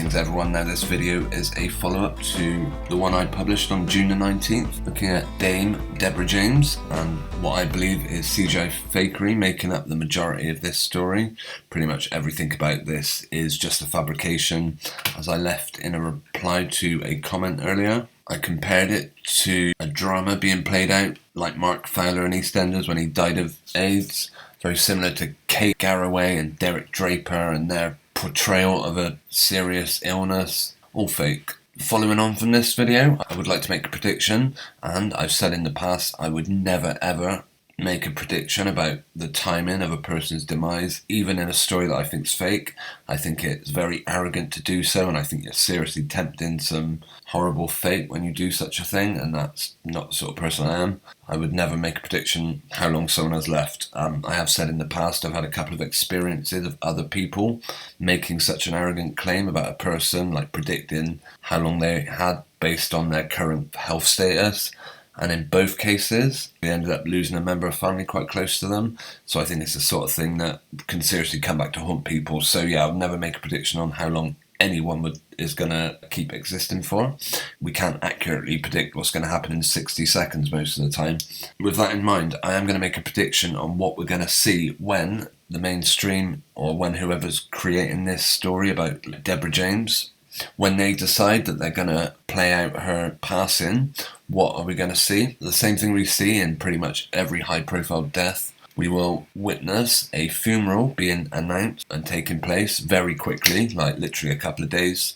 Greetings everyone. Now this video is a follow-up to the one I published on June the 19th, looking at Dame Deborah James and what I believe is CGI fakery making up the majority of this story. Pretty much everything about this is just a fabrication. As I left in a reply to a comment earlier, I compared it to a drama being played out like Mark Fowler in EastEnders when he died of AIDS. Very similar to Kate Garraway and Derek Draper and their portrayal of a serious illness. All fake. Following on from this video, I would like to make a prediction, and I've said in the past I would never ever make a prediction about the timing of a person's demise, even in a story that I think is fake. I think it's very arrogant to do so, and I think you're seriously tempting some horrible fate when you do such a thing, and that's not the sort of person I am. I would never make a prediction how long someone has left. I have said in the past I've had a couple of experiences of other people making such an arrogant claim about a person, like predicting how long they had based on their current health status. And in both cases, they ended up losing a member of family quite close to them. So I think it's the sort of thing that can seriously come back to haunt people. So yeah, I'll never make a prediction on how long anyone is going to keep existing for. We can't accurately predict what's going to happen in 60 seconds most of the time. With that in mind, I am going to make a prediction on what we're going to see when the mainstream, or when whoever's creating this story about Deborah James, when they decide that they're going to play out her passing, what are we going to see? The same thing we see in pretty much every high-profile death. We will witness a funeral being announced and taking place very quickly, like literally a couple of days.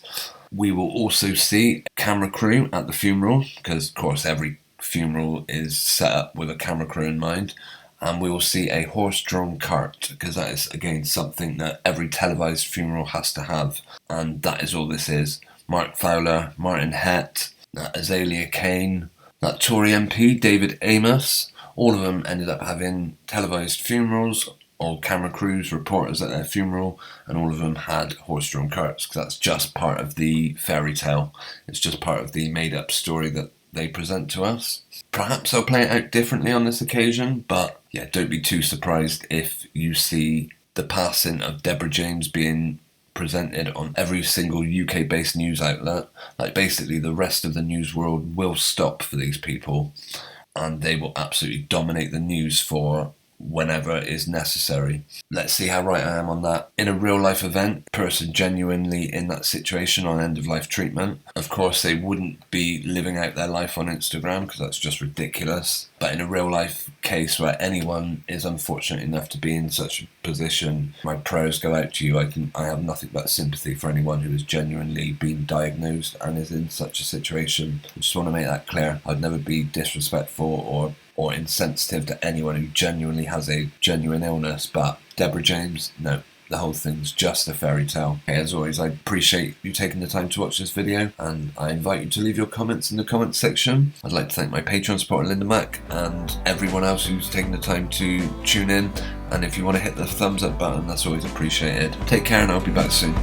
We will also see a camera crew at the funeral, because of course every funeral is set up with a camera crew in mind. And we will see a horse-drawn cart, because that is, again, something that every televised funeral has to have. And that is all this is. Mark Fowler, Martin Hett, Azalea Kane, that Tory MP, David Amos, all of them ended up having televised funerals, or camera crews, reporters at their funeral, and all of them had horse-drawn carts, because that's just part of the fairy tale. It's just part of the made-up story that they present to us. Perhaps I'll play it out differently on this occasion, but yeah, don't be too surprised if you see the passing of Deborah James being presented on every single UK-based news outlet. Like basically the rest of the news world will stop for these people, and they will absolutely dominate the news for whenever is necessary. Let's see how right I am on that. In a real life event, person genuinely in that situation on end of life treatment, of course they wouldn't be living out their life on Instagram, because that's just ridiculous. But in a real life case where anyone is unfortunate enough to be in such a position, my prayers go out to you. I have nothing but sympathy for anyone who has genuinely been diagnosed and is in such a situation. I just want to make that clear. I'd never be disrespectful or insensitive to anyone who genuinely has a genuine illness, but Deborah James, no. The whole thing's just a fairy tale. Okay, as always, I appreciate you taking the time to watch this video, and I invite you to leave your comments in the comments section. I'd like to thank my Patreon supporter Linda Mack and everyone else who's taken the time to tune in, and if you want to hit the thumbs up button, that's always appreciated. Take care, and I'll be back soon.